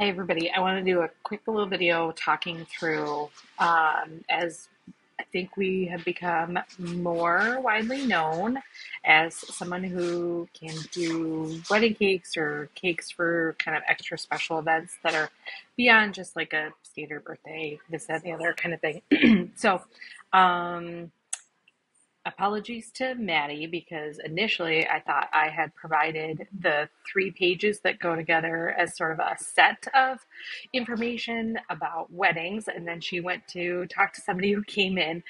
Hey everybody, I want to do a quick little video talking through as I think we have become more widely known as someone who can do wedding cakes or cakes for kind of extra special events that are beyond just like a standard birthday, this, that, and the other kind of thing. So, um, apologies to Maddie because initially I thought I had provided the 3 pages that go together as sort of a set of information about weddings, and then she went to talk to somebody who came in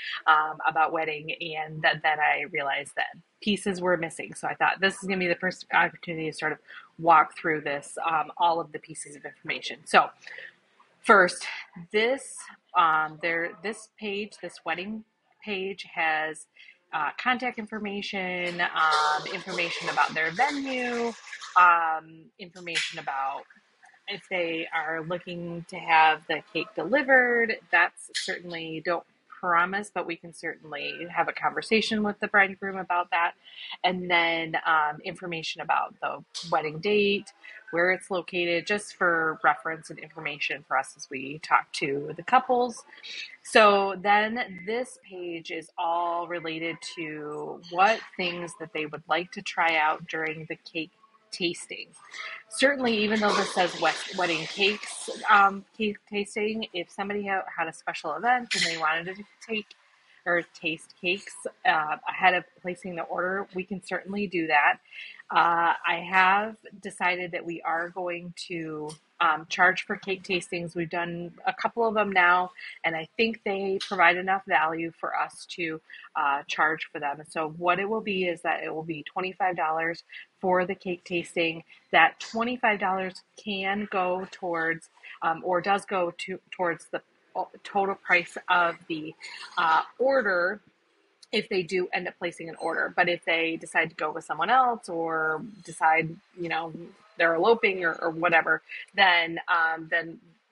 about wedding, and then I realized that pieces were missing. So I thought this is going to be the first opportunity to sort of walk through this, all of the pieces of information. So first, this this page, this wedding page, has contact information, information about their venue, information about if they are looking to have the cake delivered. That's certainly don't promise, but we can certainly have a conversation with the bride and groom about that. And then information about the wedding date, where it's located, just for reference and information for us as we talk to the couples. So then this page is all related to what things that they would like to try out during the cake tasting. Certainly, even though this says wedding cakes, cake tasting, if somebody had a special event and they wanted to take or taste cakes ahead of placing the order, we can certainly do that. I have decided that we are going to charge for cake tastings. We've done a couple of them now, and I think they provide enough value for us to charge for them. And so what it will be is that it will be $25 for the cake tasting. That $25 can go towards, or does go towards the total price of the order if they do end up placing an order. But if they decide to go with someone else or decide, they're eloping or whatever, then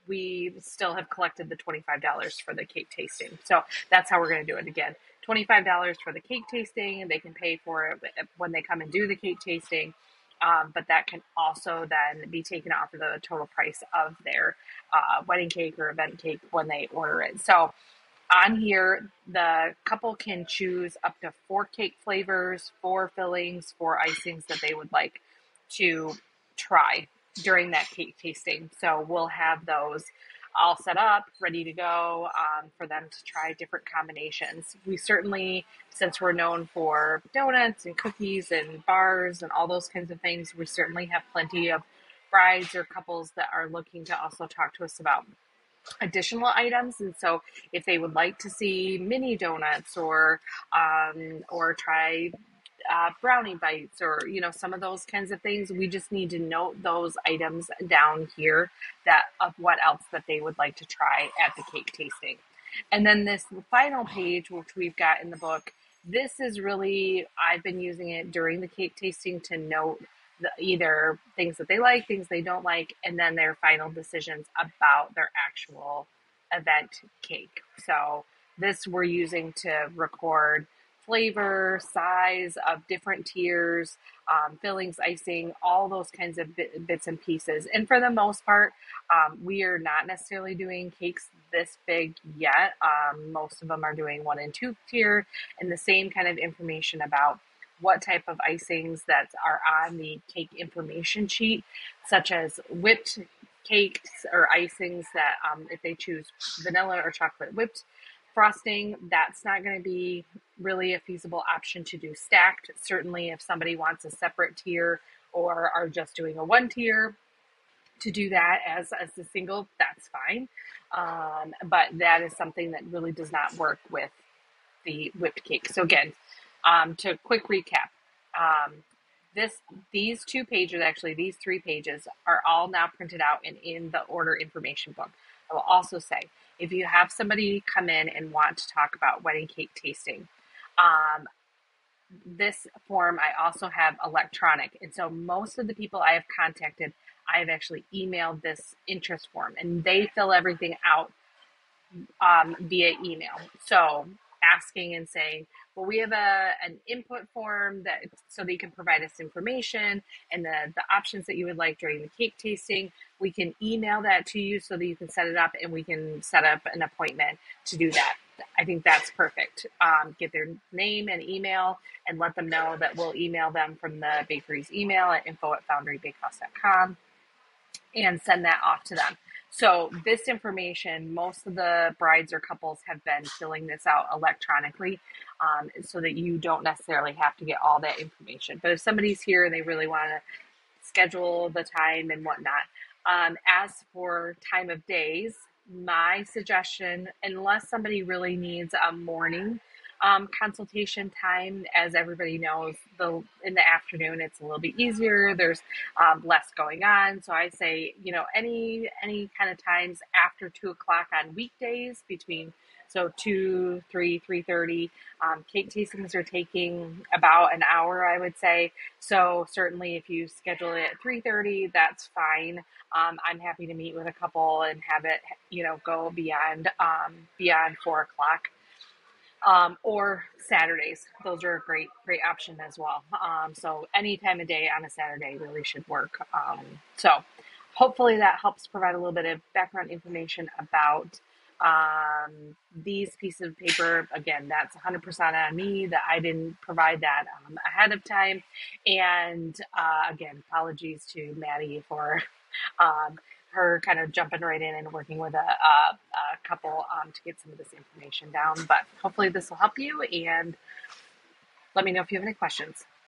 we still have collected the $25 for the cake tasting. So that's how we're going to do it again. $25 for the cake tasting, and they can pay for it when they come and do the cake tasting. But that can also then be taken off of the total price of their wedding cake or event cake when they order it. So on here, the couple can choose up to 4 cake flavors, 4 fillings, 4 icings that they would like to try during that cake tasting. So we'll have those all set up, ready to go for them to try different combinations. We certainly, since we're known for donuts and cookies and bars and all those kinds of things, we certainly have plenty of brides or couples that are looking to also talk to us about additional items. And so if they would like to see mini donuts or try brownie bites or some of those kinds of things, we just need to note those items down here that of what else that they would like to try at the cake tasting. And then this final page, which we've got in the book, this is really, I've been using it during the cake tasting to note either things that they like, things they don't like, and then their final decisions about their actual event cake. So this we're using to record flavor, size of different tiers, fillings, icing, all those kinds of bits and pieces. And for the most part, we are not necessarily doing cakes this big yet. Most of them are doing 1 and 2 tier, and the same kind of information about what type of icings that are on the cake information sheet, such as whipped cakes or icings that if they choose vanilla or chocolate whipped frosting, that's not going to be really a feasible option to do stacked. Certainly if somebody wants a separate tier or are just doing a 1 tier, to do that as a single, that's fine. But that is something that really does not work with the whipped cake. So again, to quick recap, these 2 pages, actually these 3 pages, are all now printed out and in the order information book. I will also say, if you have somebody come in and want to talk about wedding cake tasting, this form I also have electronic. And so most of the people I have contacted, I have actually emailed this interest form, and they fill everything out via email. So asking and saying, well, we have an input form that so that you can provide us information and the options that you would like during the cake tasting. We can email that to you so that you can set it up and we can set up an appointment to do that. I think that's perfect. Get their name and email and let them know that we'll email them from the bakery's email at info@foundrybakehouse.com and send that off to them. So this information, most of the brides or couples have been filling this out electronically, so that you don't necessarily have to get all that information. But if somebody's here and they really want to schedule the time and whatnot. As for time of days, my suggestion, unless somebody really needs a morning consultation time, as everybody knows, in the afternoon it's a little bit easier. There's less going on, so I say any kind of times after 2 o'clock on weekdays between. So 2, 3, 3:30. Cake tastings are taking about an hour, I would say. So certainly if you schedule it at 3:30, that's fine. I'm happy to meet with a couple and have it, go beyond 4 o'clock. Or Saturdays. Those are a great option as well. So any time of day on a Saturday really should work. So hopefully that helps provide a little bit of background information about these pieces of paper. Again, that's 100% on me that I didn't provide that ahead of time. And again, apologies to Maddie for her kind of jumping right in and working with a couple to get some of this information down. But hopefully this will help you, and let me know if you have any questions.